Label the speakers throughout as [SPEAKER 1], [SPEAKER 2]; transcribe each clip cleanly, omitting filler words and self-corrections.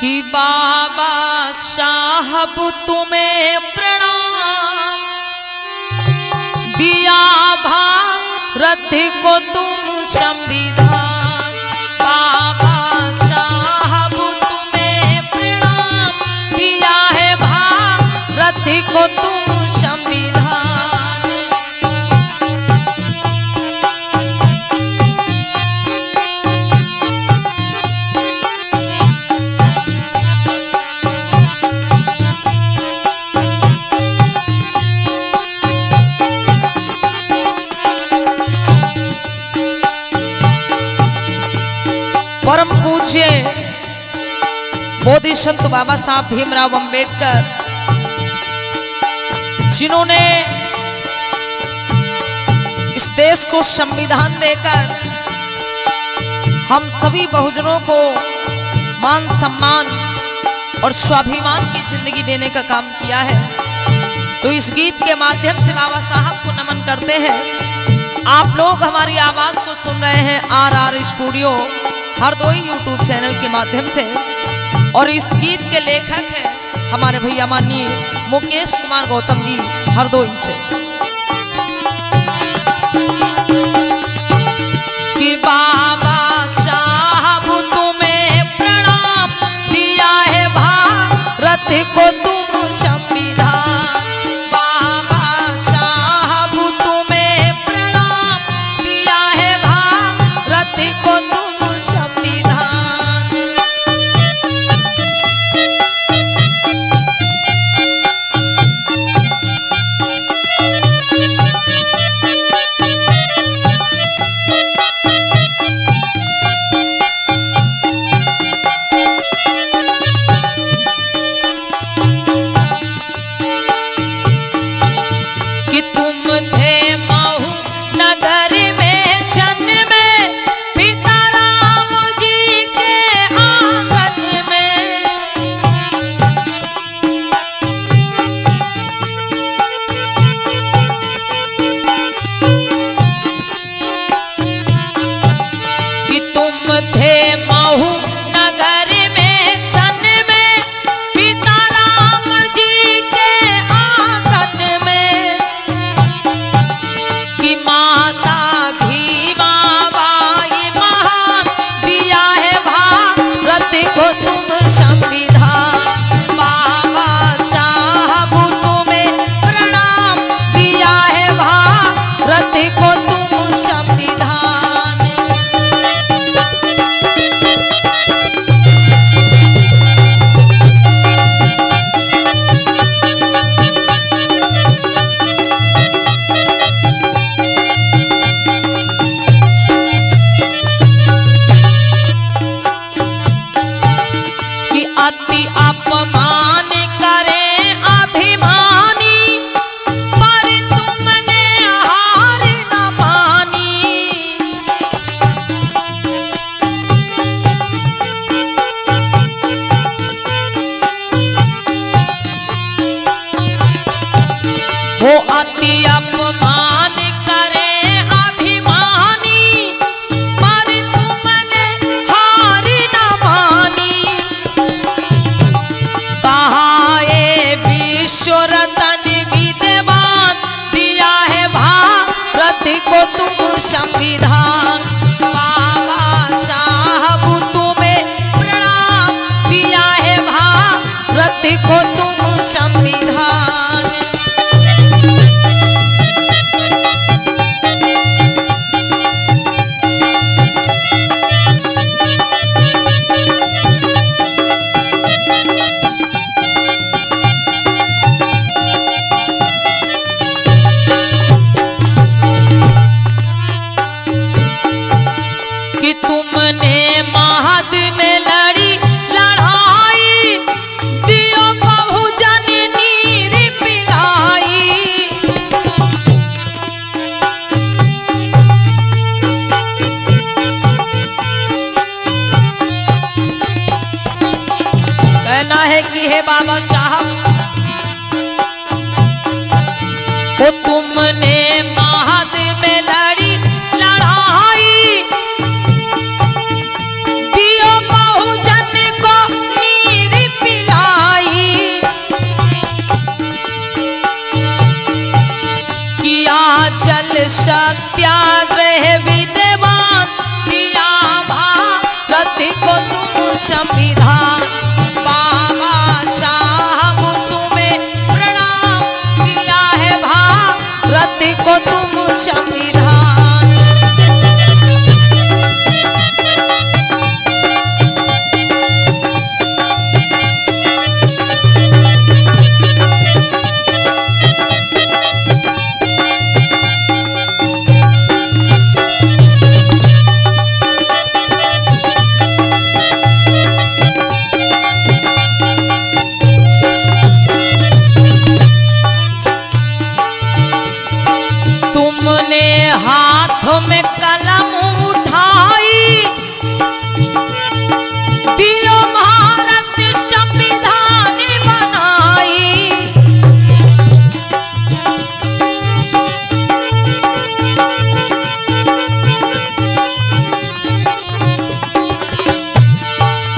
[SPEAKER 1] कि बाबा साहब तुम्हें प्रणाम, दिया भारत को तुम संविधान। बाबा साहब तुम्हें प्रणाम, दिया है भारत को तुम संविधान। परम पूज्य बोधि संत बाबा साहब भीमराव अंबेडकर, जिन्होंने इस देश को संविधान देकर हम सभी बहुजनों को मान सम्मान और स्वाभिमान की जिंदगी देने का काम किया है, तो इस गीत के माध्यम से बाबा साहब को नमन करते हैं। आप लोग हमारी आवाज को सुन रहे हैं RR studio Hardoi YouTube channel के माध्यम से, और इस गीत के लेखक हैं हमारे भैया माननीय मुकेश कुमार गौतम जी हरदोई से। कि बाबा साहब तुम्हें प्रणाम, दिया है भारत को तुम संविधान। बाबा साहब तुम्हें प्रणाम, दिया है भारत को तुम संविधान। संविधान। बाबा साहब तुम्हें प्रणाम, दिया है भारत को तुम संविधान। कि हे बाबा साहब वो तुमने महाद में लड़ी लड़ाई, दियो बहुजन को नीर हिमाचल सत्याग्रह विद्वान दिया भारत को तुम संविधान। बाबा साहब तुम्हें प्रणाम दिया है भारत को तुम संविधान। हाथों में कलम उठाई दियो भारत संविधान बनाई।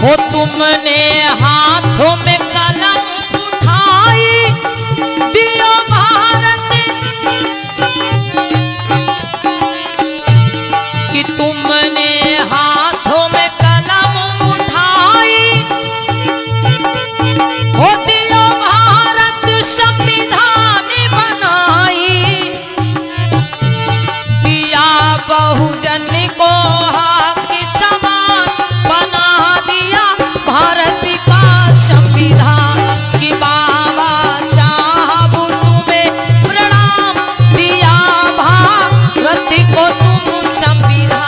[SPEAKER 1] हो तुमने हाथों में कलम उठाई दियो भारत हाथों में कलम उठाई हो दियो भारत संविधान बनाई। दिया बहुजन को हक समान बना दिया भारत का संविधान। कि बाबा साहब तुम्हें प्रणाम दिया भारत को तुम संविधान।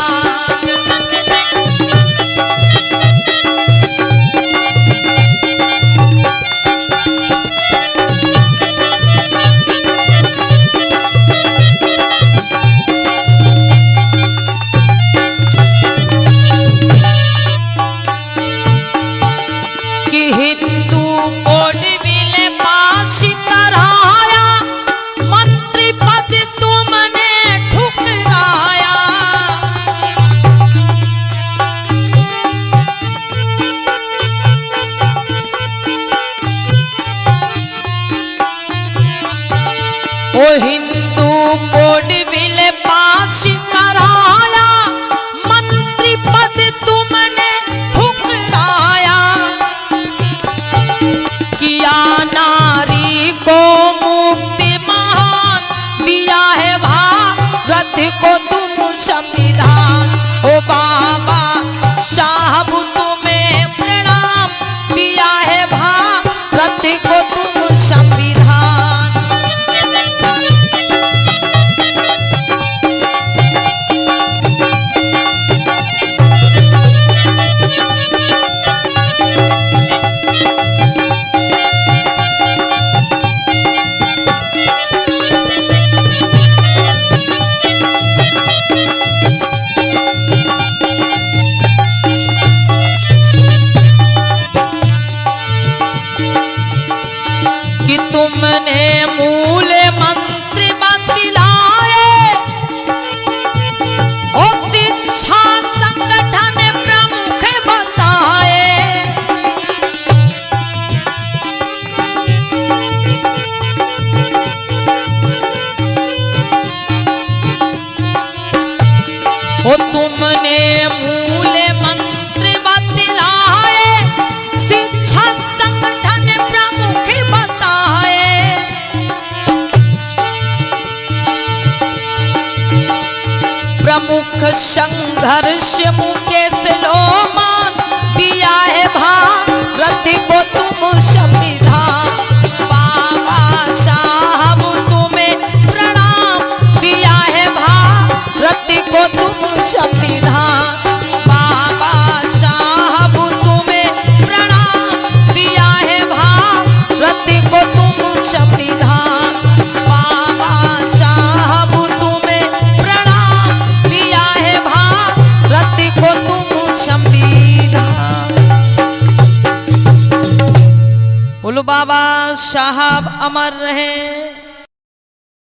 [SPEAKER 1] हिंदू कोड बिल पास कराया मंत्री पद तुमने ठुकराया। ओ हिंदू कोड बिल पास कराया मंत्री पद तुमने ठुकराया। किया नारी को मुक्ति महान दिया है भारत को तुम संविधान। ओ बाबा साहब तुम्हें प्रणाम दिया है भारत को तुम संविधान। तुमने मूल मंत्री बतलाए और शिक्षा संगठन प्रमुख बताए। ओ तुमने मूल मंत्री बतलाए शिक्षा संगठन प्रमुख बताए। प्रमुख संघर्ष मुकेश लोमान दिया है भारत को तुम संविधान। बाबा साहब तुम्हें प्रणाम दिया है भारत को तुम संविधान। बाबा साहब तुम्हें प्रणाम दिया है भारत को तुम संविधान। बाबा साहब तुम्हें प्रणाम दिया है भारत को तुम संविधान। बोलो बाबा साहब अमर रहे।